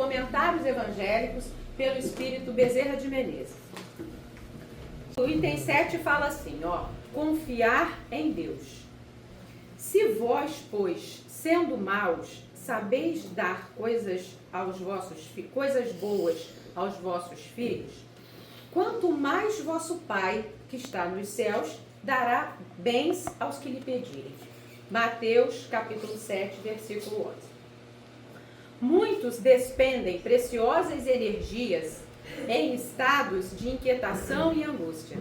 Comentários Evangélicos, pelo Espírito Bezerra de Menezes. O item 7 fala assim, confiar em Deus. Se vós, pois, sendo maus, sabeis dar coisas boas aos vossos filhos, quanto mais vosso Pai, que está nos céus, dará bens aos que lhe pedirem. Mateus, capítulo 7, versículo 11. Muitos despendem preciosas energias em estados de inquietação e angústia,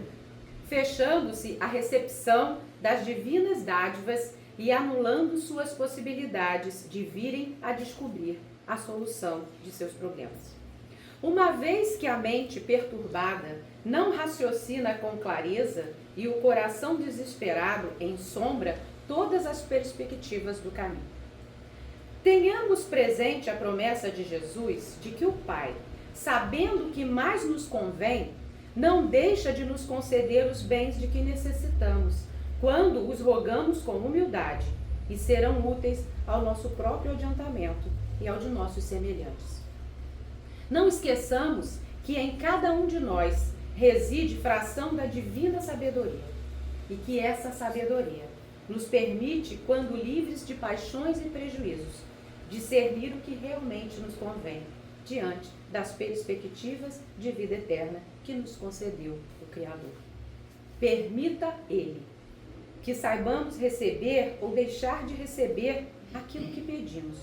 fechando-se à recepção das divinas dádivas e anulando suas possibilidades de virem a descobrir a solução de seus problemas. Uma vez que a mente perturbada não raciocina com clareza e o coração desesperado ensombra todas as perspectivas do caminho. Tenhamos presente a promessa de Jesus de que o Pai, sabendo o que mais nos convém, não deixa de nos conceder os bens de que necessitamos, quando os rogamos com humildade, e serão úteis ao nosso próprio adiantamento e ao de nossos semelhantes. Não esqueçamos que em cada um de nós reside fração da divina sabedoria, e que essa sabedoria nos permite, quando livres de paixões e prejuízos, discernir o que realmente nos convém, diante das perspectivas de vida eterna que nos concedeu o Criador. Permita Ele que saibamos receber ou deixar de receber aquilo que pedimos,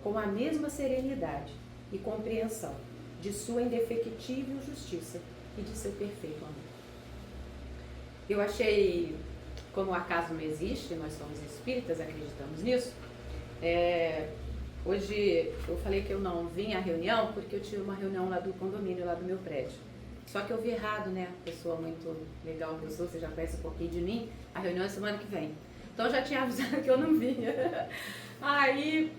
com a mesma serenidade e compreensão de sua indefectível justiça e de seu perfeito amor. Eu achei, como o acaso não existe, nós somos espíritas, acreditamos nisso, hoje eu falei que eu não vim à reunião porque eu tive uma reunião lá do condomínio, lá do meu prédio. Só que eu vi errado, né? Pessoa muito legal que eu sou, você já conhece um pouquinho de mim. A reunião é semana que vem. Então eu já tinha avisado que eu não vinha. Aí,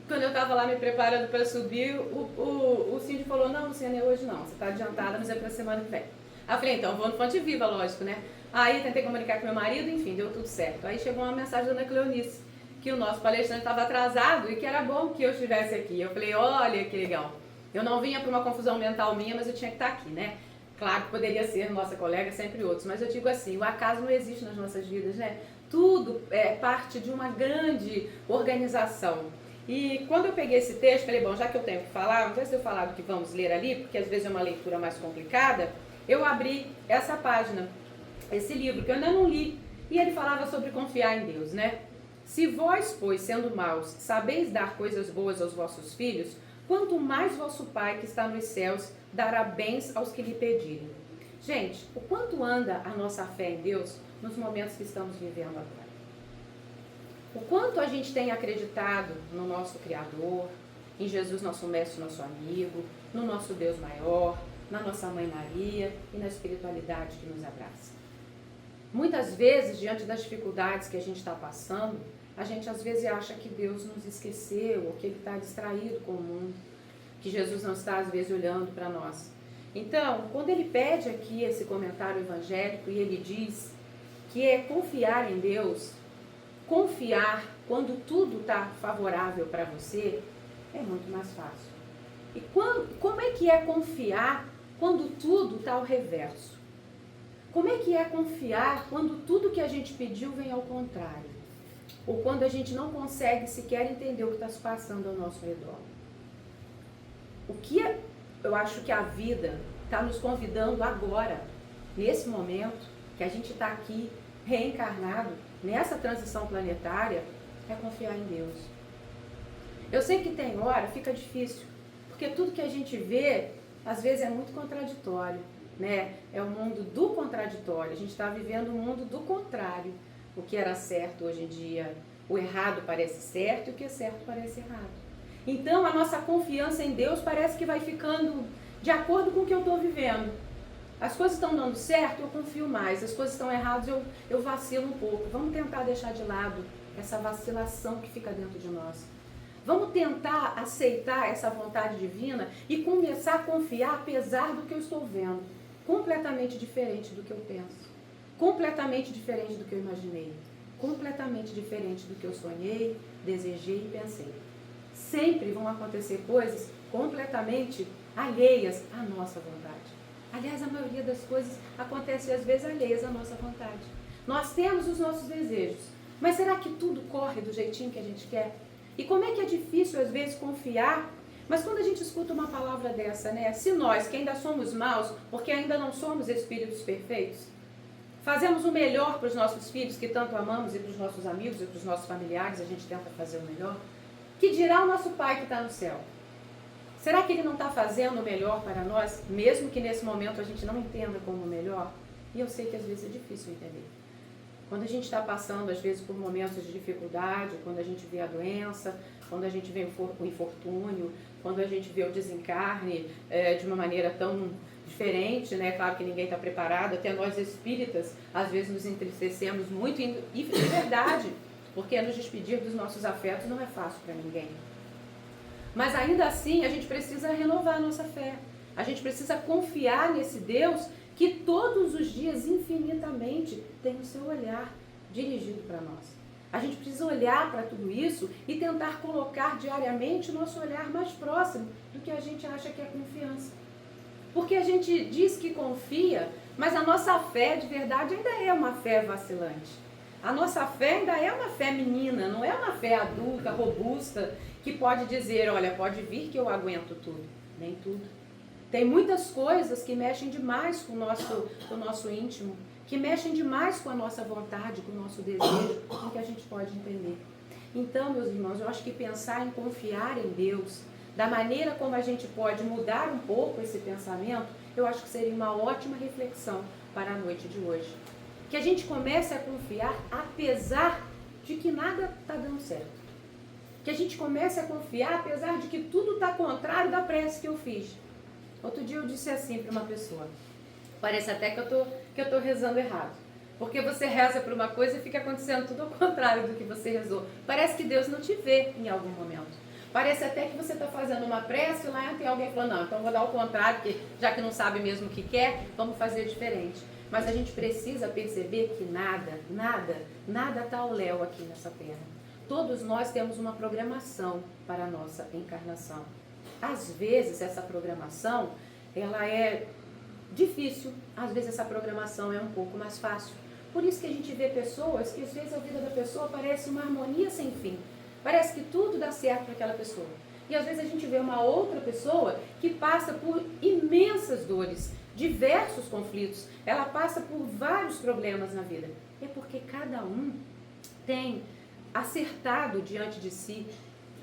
quando eu estava lá me preparando para subir, o síndico falou, não, Luciana, é hoje não. Você está adiantada, mas é para semana que vem. Aí eu falei, então, vou no Fonte Viva, lógico, né? Aí tentei comunicar com meu marido, enfim, deu tudo certo. Aí chegou uma mensagem da Ana Cleonice, que o nosso palestrante estava atrasado e que era bom que eu estivesse aqui. Eu falei, olha que legal. Eu não vinha para uma confusão mental minha, mas eu tinha que estar aqui, né? Claro que poderia ser nossa colega, sempre outros, mas eu digo assim, o acaso não existe nas nossas vidas, né? Tudo é parte de uma grande organização. E quando eu peguei esse texto, falei, bom, já que eu tenho que falar, ao invés de eu falar do que vamos ler ali, porque às vezes é uma leitura mais complicada, eu abri essa página, esse livro, que eu ainda não li, e ele falava sobre confiar em Deus, né? Se vós, pois, sendo maus, sabeis dar coisas boas aos vossos filhos, quanto mais vosso Pai que está nos céus dará bens aos que lhe pedirem. Gente, o quanto anda a nossa fé em Deus nos momentos que estamos vivendo agora? O quanto a gente tem acreditado no nosso Criador, em Jesus, nosso mestre, nosso amigo, no nosso Deus maior, na nossa Mãe Maria e na espiritualidade que nos abraça. Muitas vezes, diante das dificuldades que a gente está passando, a gente às vezes acha que Deus nos esqueceu, ou que Ele está distraído com o mundo, que Jesus não está às vezes olhando para nós. Então, quando ele pede aqui esse comentário evangélico e ele diz que é confiar em Deus, confiar quando tudo está favorável para você, é muito mais fácil. E como é que é confiar quando tudo está ao reverso? Como é que é confiar quando tudo que a gente pediu vem ao contrário? Ou quando a gente não consegue sequer entender o que está se passando ao nosso redor? O que eu acho que a vida está nos convidando agora, nesse momento, que a gente está aqui reencarnado, nessa transição planetária, é confiar em Deus. Eu sei que tem hora, fica difícil, porque tudo que a gente vê, às vezes é muito contraditório, né? É o mundo do contraditório, a gente está vivendo um mundo do contrário. O que era certo hoje em dia, o errado parece certo e o que é certo parece errado. Então a nossa confiança em Deus parece que vai ficando de acordo com o que eu estou vivendo. As coisas estão dando certo, eu confio mais. As coisas estão erradas, eu vacilo um pouco. Vamos tentar deixar de lado essa vacilação que fica dentro de nós. Vamos tentar aceitar essa vontade divina e começar a confiar apesar do que eu estou vendo. Completamente diferente do que eu penso. Completamente diferente do que eu imaginei. Completamente diferente do que eu sonhei, desejei e pensei. Sempre vão acontecer coisas completamente alheias à nossa vontade. Aliás, a maioria das coisas acontece às vezes alheias à nossa vontade. Nós temos os nossos desejos, mas será que tudo corre do jeitinho que a gente quer? E como é que é difícil às vezes confiar? Mas quando a gente escuta uma palavra dessa, né? Se nós, que ainda somos maus, porque ainda não somos espíritos perfeitos, fazemos o melhor para os nossos filhos, que tanto amamos, e para os nossos amigos, e para os nossos familiares, a gente tenta fazer o melhor, que dirá o nosso Pai que está no céu? Será que Ele não está fazendo o melhor para nós, mesmo que nesse momento a gente não entenda como o melhor? E eu sei que às vezes é difícil entender. Quando a gente está passando, às vezes, por momentos de dificuldade, quando a gente vê a doença, quando a gente vê o infortúnio, quando a gente vê o desencarne de uma maneira tão diferente, né? Claro que ninguém está preparado, até nós espíritas, às vezes nos entristecemos muito, e de verdade, porque nos despedir dos nossos afetos não é fácil para ninguém. Mas ainda assim, a gente precisa renovar a nossa fé. A gente precisa confiar nesse Deus que todos os dias, infinitamente, tem o seu olhar dirigido para nós. A gente precisa olhar para tudo isso e tentar colocar diariamente o nosso olhar mais próximo do que a gente acha que é confiança. Porque a gente diz que confia, mas a nossa fé de verdade ainda é uma fé vacilante. A nossa fé ainda é uma fé menina, não é uma fé adulta, robusta, que pode dizer, olha, pode vir que eu aguento tudo. Nem tudo. Tem muitas coisas que mexem demais com o nosso íntimo, que mexem demais com a nossa vontade, com o nosso desejo, com o que a gente pode entender. Então, meus irmãos, eu acho que pensar em confiar em Deus, da maneira como a gente pode mudar um pouco esse pensamento, eu acho que seria uma ótima reflexão para a noite de hoje. Que a gente comece a confiar apesar de que nada está dando certo. Que a gente comece a confiar apesar de que tudo está contrário da prece que eu fiz. Outro dia eu disse assim para uma pessoa, parece até que eu tô rezando errado. Porque você reza por uma coisa e fica acontecendo tudo ao contrário do que você rezou. Parece que Deus não te vê em algum momento. Parece até que você está fazendo uma prece e lá tem alguém falando, não, então vou dar o contrário, porque já que não sabe mesmo o que quer, vamos fazer diferente. Mas a gente precisa perceber que nada está ao léu aqui nessa terra. Todos nós temos uma programação para a nossa encarnação. Às vezes essa programação, ela é difícil, às vezes essa programação é um pouco mais fácil. Por isso que a gente vê pessoas que às vezes a vida da pessoa parece uma harmonia sem fim. Parece que tudo dá certo para aquela pessoa. E às vezes a gente vê uma outra pessoa que passa por imensas dores, diversos conflitos. Ela passa por vários problemas na vida. É porque cada um tem acertado diante de si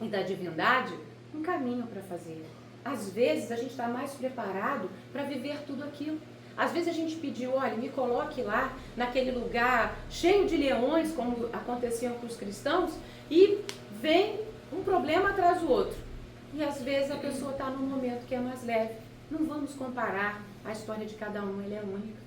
e da divindade um caminho para fazer. Às vezes a gente está mais preparado para viver tudo aquilo. Às vezes a gente pediu, olha, me coloque lá naquele lugar cheio de leões, como aconteciam com os cristãos, e vem um problema atrás do outro. E às vezes a pessoa está num momento que é mais leve. Não vamos comparar a história de cada um, ela é única.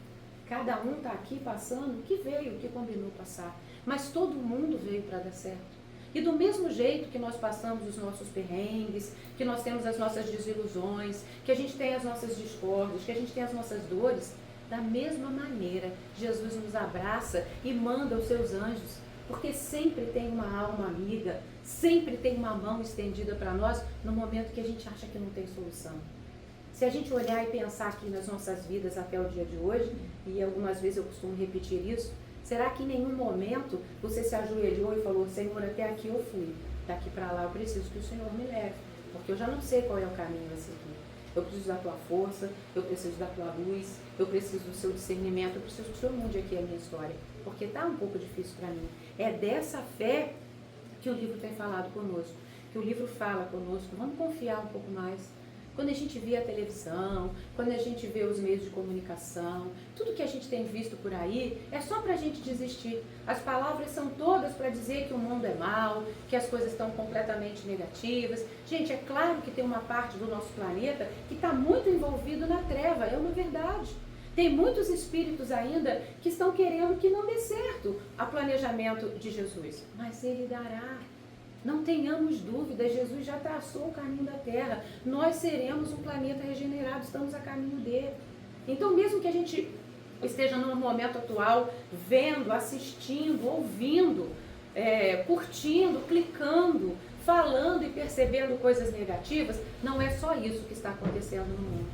Cada um está aqui passando o que veio, o que combinou passar. Mas todo mundo veio para dar certo. E do mesmo jeito que nós passamos os nossos perrengues, que nós temos as nossas desilusões, que a gente tem as nossas discórdias, que a gente tem as nossas dores, da mesma maneira, Jesus nos abraça e manda os seus anjos, porque sempre tem uma alma amiga, sempre tem uma mão estendida para nós no momento que a gente acha que não tem solução. Se a gente olhar e pensar aqui nas nossas vidas até o dia de hoje, e algumas vezes eu costumo repetir isso, será que em nenhum momento você se ajoelhou e falou, Senhor, até aqui eu fui, daqui para lá eu preciso que o Senhor me leve, porque eu já não sei qual é o caminho a seguir. Eu preciso da tua força, eu preciso da tua luz, eu preciso do seu discernimento, eu preciso que o Senhor mude aqui a minha história, porque está um pouco difícil para mim. É dessa fé que o livro tem falado conosco, que o livro fala conosco, vamos confiar um pouco mais. Quando a gente vê a televisão, quando a gente vê os meios de comunicação, tudo que a gente tem visto por aí, é só para a gente desistir. As palavras são todas para dizer que o mundo é mau, que as coisas estão completamente negativas. Gente, é claro que tem uma parte do nosso planeta que está muito envolvido na treva, é uma verdade. Tem muitos espíritos ainda que estão querendo que não dê certo o planejamento de Jesus, mas Ele dará. Não tenhamos dúvida, Jesus já traçou o caminho da Terra. Nós seremos um planeta regenerado, estamos a caminho dele. Então, mesmo que a gente esteja no momento atual, vendo, assistindo, ouvindo, curtindo, clicando, falando e percebendo coisas negativas, não é só isso que está acontecendo no mundo.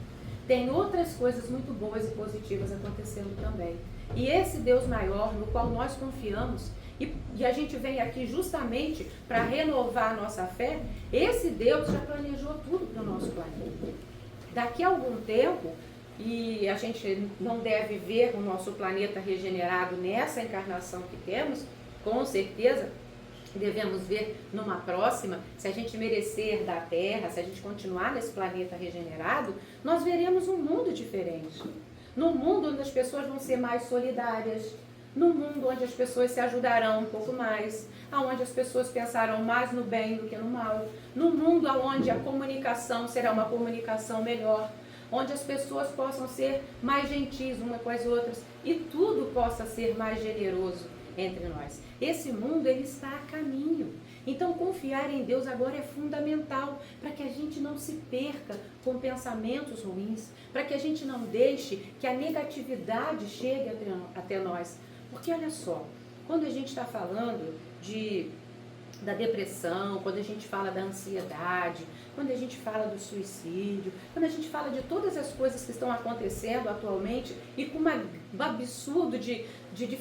Tem outras coisas muito boas e positivas acontecendo também. E esse Deus maior, no qual nós confiamos, e a gente vem aqui justamente para renovar a nossa fé, esse Deus já planejou tudo para o nosso planeta. Daqui a algum tempo, e a gente não deve ver o nosso planeta regenerado nessa encarnação que temos, com certeza devemos ver numa próxima, se a gente merecer da Terra, se a gente continuar nesse planeta regenerado, nós veremos um mundo diferente. Num mundo onde as pessoas vão ser mais solidárias, num mundo onde as pessoas se ajudarão um pouco mais, onde as pessoas pensarão mais no bem do que no mal, num mundo onde a comunicação será uma comunicação melhor, onde as pessoas possam ser mais gentis umas com as outras e tudo possa ser mais generoso entre nós. Esse mundo, ele está a caminho. Então, confiar em Deus agora é fundamental para que a gente não se perca com pensamentos ruins, para que a gente não deixe que a negatividade chegue até nós. Porque, olha só, quando a gente está falando da depressão, quando a gente fala da ansiedade, quando a gente fala do suicídio, quando a gente fala de todas as coisas que estão acontecendo atualmente e com um absurdo de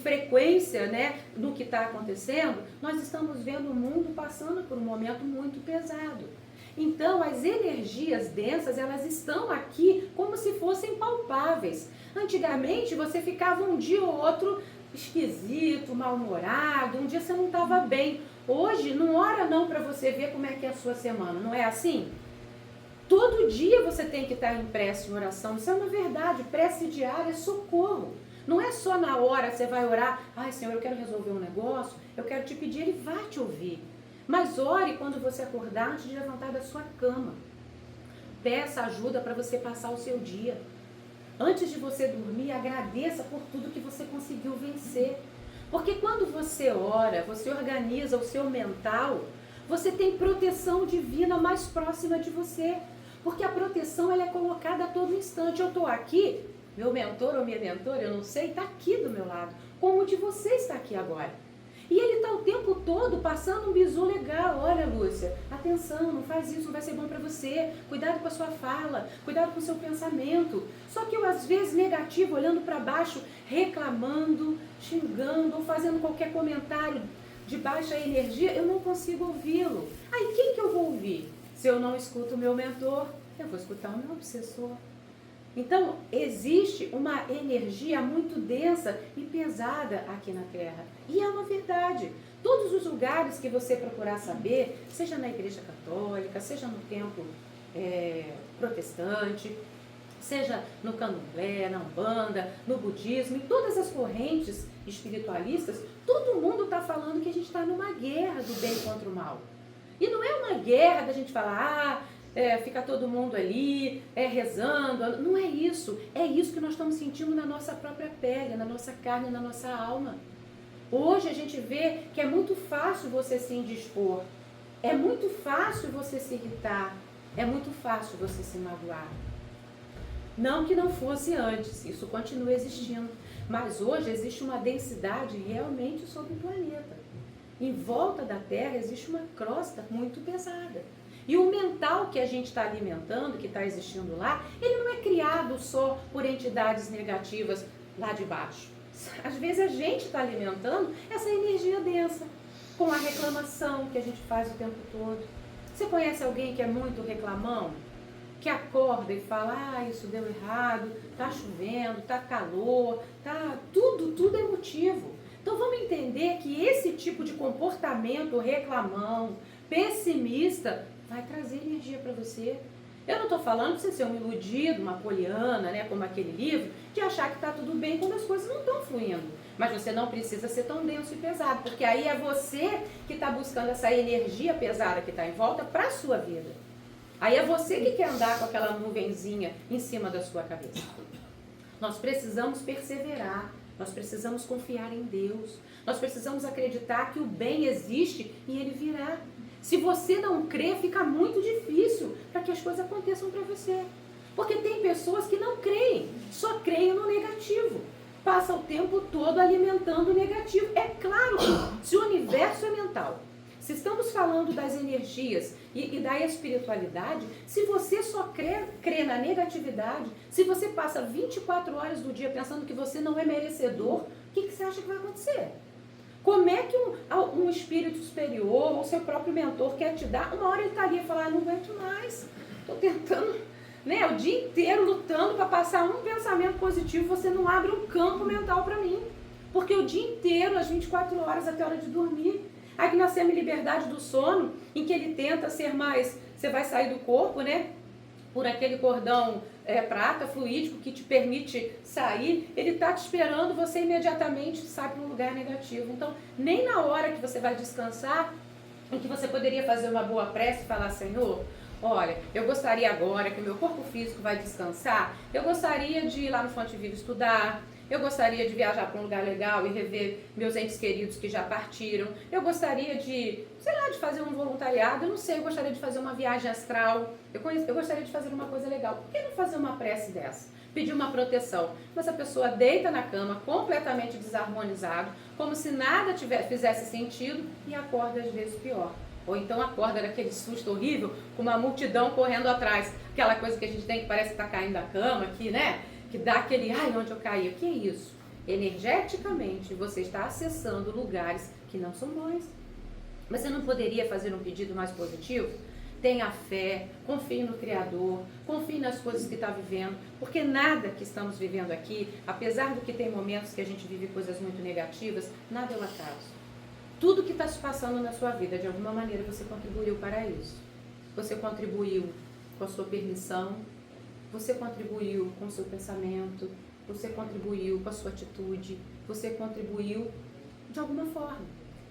frequência, né, no que está acontecendo, nós estamos vendo o mundo passando por um momento muito pesado. Então, as energias densas, elas estão aqui como se fossem palpáveis. Antigamente, você ficava um dia ou outro esquisito, mal-humorado, um dia você não estava bem. Hoje, não ora não para você ver como é que é a sua semana, não é assim? Todo dia você tem que estar em prece, em oração, isso é uma verdade, prece diária é socorro. Não é só na hora você vai orar, ai Senhor, eu quero resolver um negócio, eu quero te pedir, Ele vai te ouvir. Mas ore quando você acordar, antes de levantar da sua cama. Peça ajuda para você passar o seu dia. Antes de você dormir, agradeça por tudo que você conseguiu vencer. Porque quando você ora, você organiza o seu mental, você tem proteção divina mais próxima de você. Porque a proteção, ela é colocada a todo instante. Eu estou aqui, meu mentor ou minha mentora, eu não sei, está aqui do meu lado. Como o de você está aqui agora. E ele está o tempo todo passando um bizu legal. Olha, Lúcia, atenção, não faz isso, não vai ser bom para você. Cuidado com a sua fala, cuidado com o seu pensamento. Só que eu, às vezes, negativo, olhando para baixo, reclamando, xingando ou fazendo qualquer comentário de baixa energia, eu não consigo ouvi-lo. Aí, quem que eu vou ouvir? Se eu não escuto o meu mentor, eu vou escutar o meu obsessor. Então, existe uma energia muito densa e pesada aqui na Terra. E é uma verdade. Todos os lugares que você procurar saber, seja na Igreja Católica, seja no templo protestante, seja no Candomblé, na Umbanda, no Budismo, em todas as correntes espiritualistas, todo mundo está falando que a gente está numa guerra do bem contra o mal. E não é uma guerra da gente falar, fica todo mundo ali, rezando. Não é isso. É isso que nós estamos sentindo na nossa própria pele, na nossa carne, na nossa alma. Hoje a gente vê que é muito fácil você se indispor. É muito fácil você se irritar. É muito fácil você se magoar. Não que não fosse antes, isso continua existindo. Mas hoje existe uma densidade realmente sobre o planeta. Em volta da Terra existe uma crosta muito pesada. E o mental que a gente está alimentando, que está existindo lá, ele não é criado só por entidades negativas lá de baixo. Às vezes a gente está alimentando essa energia densa, com a reclamação que a gente faz o tempo todo. Você conhece alguém que é muito reclamão? Que acorda e fala, isso deu errado, tá chovendo, tá calor, tá tudo é motivo. Então vamos entender que esse tipo de comportamento reclamão, pessimista, vai trazer energia para você. Eu não estou falando para você ser um iludido, uma poliana, né, como aquele livro, de achar que está tudo bem quando as coisas não estão fluindo. Mas você não precisa ser tão denso e pesado, porque aí é você que está buscando essa energia pesada que está em volta para a sua vida. Aí é você que quer andar com aquela nuvenzinha em cima da sua cabeça. Nós precisamos perseverar, nós precisamos confiar em Deus, nós precisamos acreditar que o bem existe e ele virá. Se você não crê, fica muito difícil para que as coisas aconteçam para você. Porque tem pessoas que não creem, só creem no negativo. Passa o tempo todo alimentando o negativo. É claro que se o universo é mental, Se estamos falando das energias e da espiritualidade, se você só crê na negatividade, se você passa 24 horas do dia pensando que você não é merecedor, o que você acha que vai acontecer? Como é que um espírito superior ou seu próprio mentor quer te dar? Uma hora ele estaria falando, não aguento mais, estou tentando, né, o dia inteiro lutando para passar um pensamento positivo, você não abre um campo mental para mim. Porque o dia inteiro, às 24 horas até a hora de dormir, aí que nós temos liberdade do sono, em que ele tenta ser mais, você vai sair do corpo, né? Por aquele cordão prata, fluídico, que te permite sair, ele está te esperando, você imediatamente sai para um lugar negativo. Então, nem na hora que você vai descansar, em que você poderia fazer uma boa prece e falar, Senhor, olha, eu gostaria agora que o meu corpo físico vai descansar, eu gostaria de ir lá no Fonte Viva estudar, eu gostaria de viajar para um lugar legal e rever meus entes queridos que já partiram. Eu gostaria de, sei lá, de fazer um voluntariado. Eu não sei, eu gostaria de fazer uma viagem astral. Eu gostaria de fazer uma coisa legal. Por que não fazer uma prece dessa? Pedir uma proteção. Mas a pessoa deita na cama, completamente desarmonizado, como se nada fizesse sentido e acorda às vezes pior. Ou então acorda daquele susto horrível, com uma multidão correndo atrás. Aquela coisa que a gente tem que parece que está caindo da cama aqui, né? Que dá aquele, ai, onde eu caí? O que é isso? Energeticamente, você está acessando lugares que não são bons. Mas você não poderia fazer um pedido mais positivo? Tenha fé, confie no Criador, confie nas coisas que está vivendo, porque nada que estamos vivendo aqui, apesar do que tem momentos que a gente vive coisas muito negativas, nada é um acaso. Tudo que está se passando na sua vida, de alguma maneira, você contribuiu para isso. Você contribuiu com a sua permissão, você contribuiu com o seu pensamento, você contribuiu com a sua atitude, você contribuiu de alguma forma.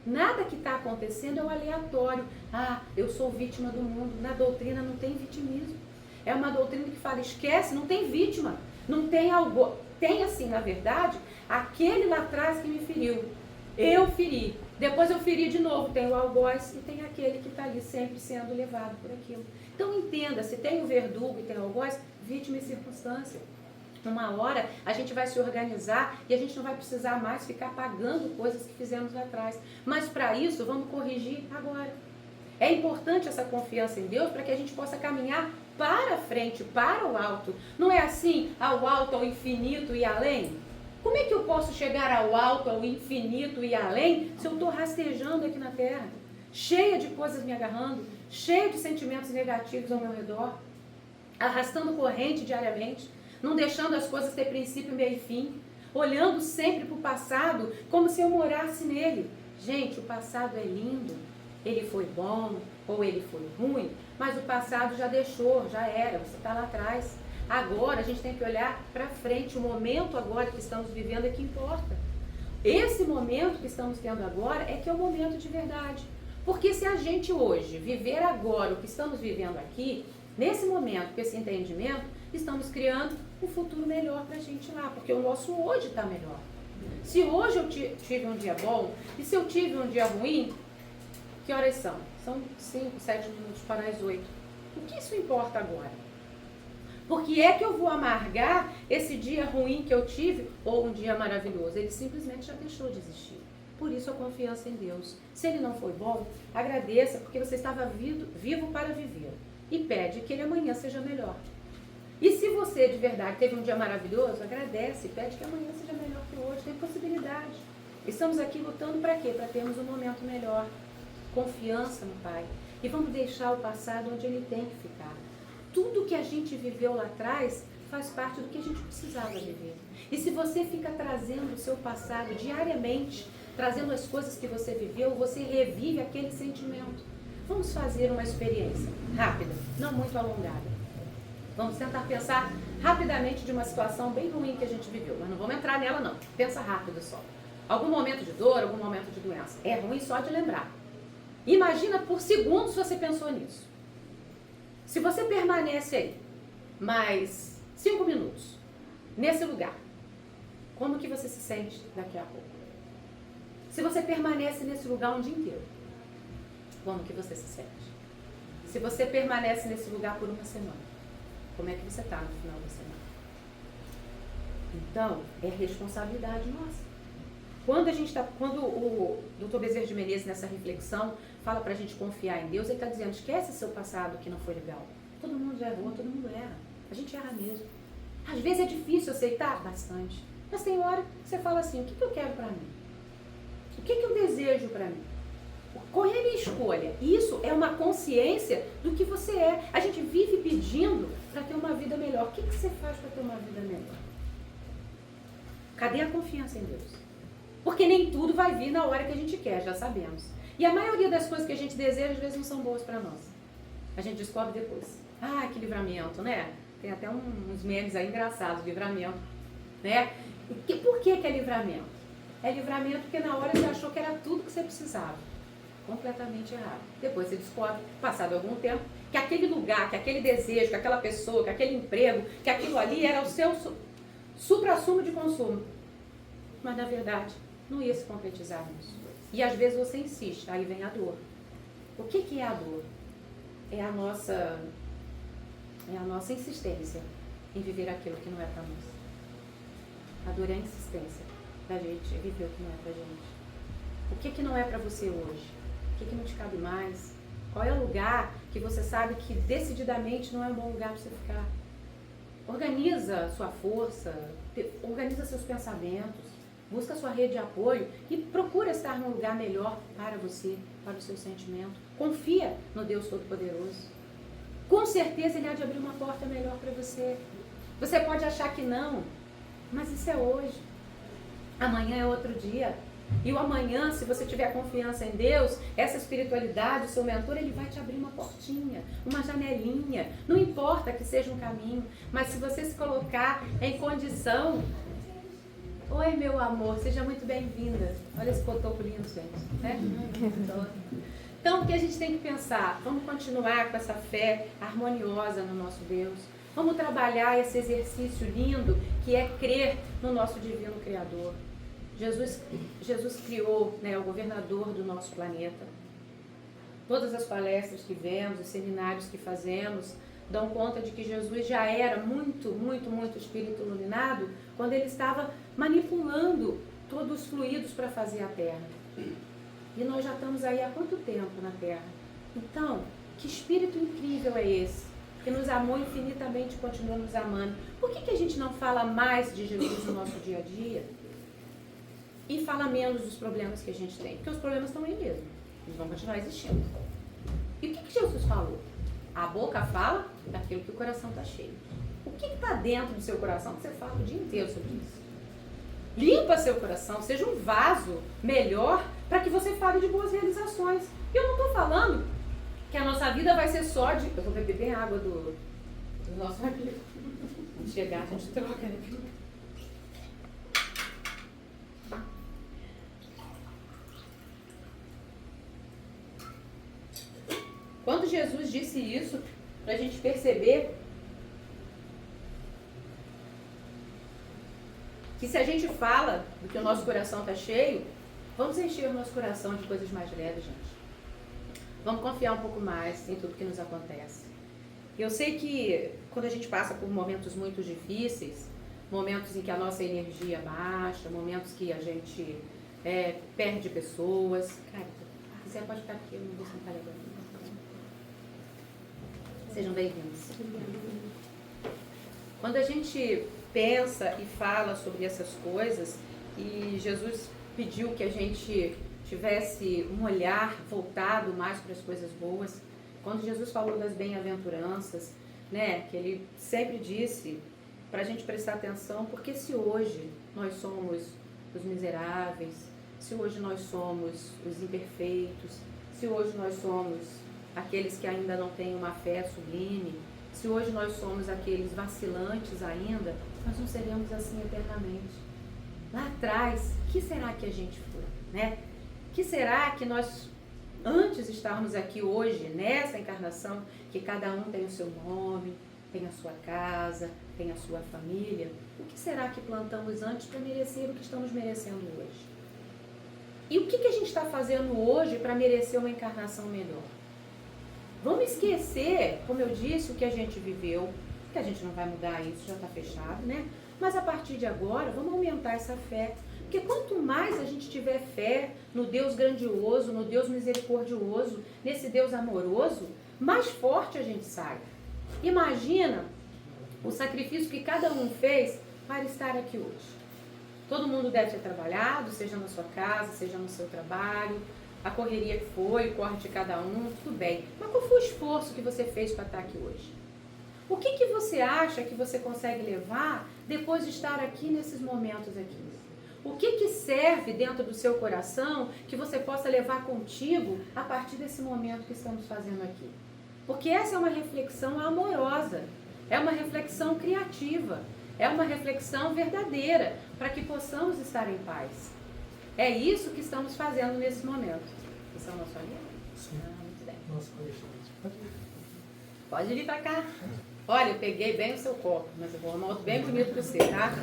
Nada que está acontecendo é um aleatório. Ah, eu sou vítima do mundo. Na doutrina não tem vitimismo. É uma doutrina que fala, esquece, não tem vítima. Não tem algo. Tem assim, na verdade, aquele lá atrás que me feriu. Eu feri. Depois eu feri de novo. Tem o algoz e tem aquele que está ali sempre sendo levado por aquilo. Então entenda, se tem o verdugo e tem o algoz, vítima e circunstância. Uma hora a gente vai se organizar e a gente não vai precisar mais ficar pagando coisas que fizemos lá atrás. Mas para isso, vamos corrigir agora. É importante essa confiança em Deus para que a gente possa caminhar para frente, para o alto. Não é assim, ao alto, ao infinito e além? Como é que eu posso chegar ao alto, ao infinito e além se eu estou rastejando aqui na terra? Cheia de coisas me agarrando, cheia de sentimentos negativos ao meu redor, arrastando corrente diariamente, não deixando as coisas ter princípio, meio e fim, olhando sempre para o passado como se eu morasse nele. Gente, o passado é lindo, ele foi bom ou ele foi ruim, mas o passado já deixou, já era, você está lá atrás. Agora a gente tem que olhar para frente, o momento agora que estamos vivendo é que importa. Esse momento que estamos tendo agora é que é o momento de verdade. Porque se a gente hoje viver agora o que estamos vivendo aqui, nesse momento, com esse entendimento, estamos criando um futuro melhor para a gente lá, porque o nosso hoje está melhor. Se hoje eu tive um dia bom, e se eu tive um dia ruim, que horas são? São 5, 7 minutos para as 8. O que isso importa agora? Por que é que eu vou amargar esse dia ruim que eu tive ou um dia maravilhoso? Ele simplesmente já deixou de existir. Por isso a confiança em Deus. Se ele não foi bom, agradeça, porque você estava vivo para viver. E pede que ele amanhã seja melhor. E se você de verdade teve um dia maravilhoso, agradece, pede que amanhã seja melhor que hoje. Tem possibilidade. Estamos aqui lutando para quê? Para termos um momento melhor. Confiança no Pai. E vamos deixar o passado onde ele tem que ficar. Tudo que a gente viveu lá atrás faz parte do que a gente precisava viver. E se você fica trazendo o seu passado diariamente, trazendo as coisas que você viveu, você revive aquele sentimento. Vamos fazer uma experiência rápida, não muito alongada. Vamos tentar pensar rapidamente de uma situação bem ruim que a gente viveu, mas não vamos entrar nela não. Pensa rápido só. Algum momento de dor, algum momento de doença. É ruim só de lembrar. Imagina por segundos você pensou nisso. Se você permanece aí mais 5 minutos nesse lugar, como que você se sente daqui a pouco? Se você permanece nesse lugar um dia inteiro, como que você se sente? Se você permanece nesse lugar por uma semana, como é que você está no final da semana? Então, é responsabilidade nossa. Quando o Dr. Bezerra de Menezes, nessa reflexão, fala pra gente confiar em Deus, ele está dizendo, esquece seu passado que não foi legal. Todo mundo já errou, todo mundo erra. A gente erra mesmo. Às vezes é difícil aceitar, bastante. Mas tem hora que você fala assim, o que eu quero pra mim? O que eu desejo pra mim? Qual é a minha escolha? Isso é uma consciência do que você é. A gente vive pedindo para ter uma vida melhor. O que você faz para ter uma vida melhor? Cadê a confiança em Deus? Porque nem tudo vai vir na hora que a gente quer, já sabemos. E a maioria das coisas que a gente deseja, às vezes, não são boas para nós. A gente descobre depois. Ah, que livramento, né? Tem até uns memes aí engraçados, livramento. Né? Por que é livramento? É livramento porque na hora você achou que era tudo que você precisava. Completamente errado. Depois você descobre, passado algum tempo, que aquele lugar, que aquele desejo, que aquela pessoa, que aquele emprego, que aquilo ali era o seu supra-sumo de consumo. Mas na verdade, não ia se concretizar nisso. E às vezes você insiste, aí vem a dor. O que é a dor? É a nossa insistência em viver aquilo que não é para nós. A dor é a insistência da gente viver o que não é pra gente. O que não é para você hoje? O que não te cabe mais? Qual é o lugar que você sabe que decididamente não é um bom lugar para você ficar? Organiza sua força, organiza seus pensamentos, busca sua rede de apoio e procura estar num lugar melhor para você, para o seu sentimento. Confia no Deus Todo-Poderoso. Com certeza Ele há de abrir uma porta melhor para você. Você pode achar que não, mas isso é hoje. Amanhã é outro dia. E o amanhã, se você tiver confiança em Deus, essa espiritualidade, o seu mentor, ele vai te abrir uma portinha, uma janelinha. Não importa que seja um caminho, mas se você se colocar em condição... Oi, meu amor, seja muito bem-vinda. Olha esse cotoco lindo, gente. Né? Então, o que a gente tem que pensar? Vamos continuar com essa fé harmoniosa no nosso Deus. Vamos trabalhar esse exercício lindo que é crer no nosso divino Criador. Jesus criou, né, o governador do nosso planeta. Todas as palestras que vemos, os seminários que fazemos, dão conta de que Jesus já era muito, muito, muito espírito iluminado quando ele estava manipulando todos os fluidos para fazer a Terra. E nós já estamos aí há quanto tempo na Terra? Então, que espírito incrível é esse? Que nos amou infinitamente e continua nos amando. Por que a gente não fala mais de Jesus no nosso dia a dia? E fala menos dos problemas que a gente tem. Porque os problemas estão aí mesmo. Eles vão continuar existindo. E o que Jesus falou? A boca fala daquilo que o coração está cheio. O que está dentro do seu coração que você fala o dia inteiro sobre isso? Limpa seu coração, seja um vaso melhor para que você fale de boas realizações. E eu não estou falando que a nossa vida vai ser só de... Eu vou beber bem água do nosso amigo. Quando chegar, a gente troca, né? Quando Jesus disse isso, para a gente perceber que se a gente fala do que o nosso coração está cheio, vamos encher o nosso coração de coisas mais leves, gente. Vamos confiar um pouco mais em tudo que nos acontece. Eu sei que quando a gente passa por momentos muito difíceis, momentos em que a nossa energia baixa, momentos que a gente perde pessoas... Cara, você pode ficar aqui, eu não vou sentar agora. Sejam bem-vindos. Quando a gente pensa e fala sobre essas coisas, e Jesus pediu que a gente tivesse um olhar voltado mais para as coisas boas, quando Jesus falou das bem-aventuranças, né, que ele sempre disse para a gente prestar atenção, porque se hoje nós somos os miseráveis, se hoje nós somos os imperfeitos, se hoje nós somos aqueles que ainda não têm uma fé sublime, se hoje nós somos aqueles vacilantes ainda, nós não seremos assim eternamente. Lá atrás, que será que a gente foi, né? Que será que nós, antes de estarmos aqui hoje, nessa encarnação, que cada um tem o seu nome, tem a sua casa, tem a sua família, o que será que plantamos antes para merecer o que estamos merecendo hoje? E o que a gente está fazendo hoje para merecer uma encarnação melhor? Vamos esquecer, como eu disse, o que a gente viveu, que a gente não vai mudar isso, já está fechado, né? Mas a partir de agora, vamos aumentar essa fé. Porque quanto mais a gente tiver fé no Deus grandioso, no Deus misericordioso, nesse Deus amoroso, mais forte a gente sai. Imagina o sacrifício que cada um fez para estar aqui hoje. Todo mundo deve ter trabalhado, seja na sua casa, seja no seu trabalho, a correria que foi, o corre de cada um, tudo bem. Mas qual foi o esforço que você fez para estar aqui hoje? O que você acha que você consegue levar depois de estar aqui nesses momentos aqui? O que serve dentro do seu coração que você possa levar contigo a partir desse momento que estamos fazendo aqui? Porque essa é uma reflexão amorosa, é uma reflexão criativa, é uma reflexão verdadeira para que possamos estar em paz. É isso que estamos fazendo nesse momento. Vocês são nosso aliado? Sim. Muito bem. Nossa, Pode vir para cá. Olha, eu peguei bem o seu copo, mas eu vou arrumar outro bem bonito para você, tá?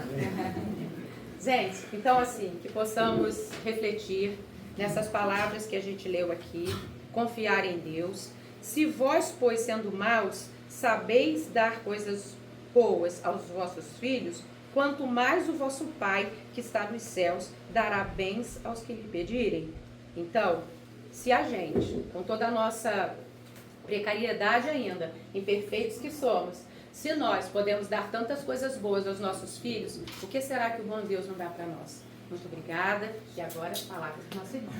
Gente, então assim, que possamos refletir nessas palavras que a gente leu aqui, confiar em Deus. Se vós, pois, sendo maus, sabeis dar coisas boas aos vossos filhos, quanto mais o vosso Pai, que está nos céus, dará bens aos que lhe pedirem. Então, se a gente, com toda a nossa precariedade ainda, imperfeitos que somos, se nós podemos dar tantas coisas boas aos nossos filhos, o que será que o bom Deus não dá para nós? Muito obrigada. E agora as palavras do nosso irmão.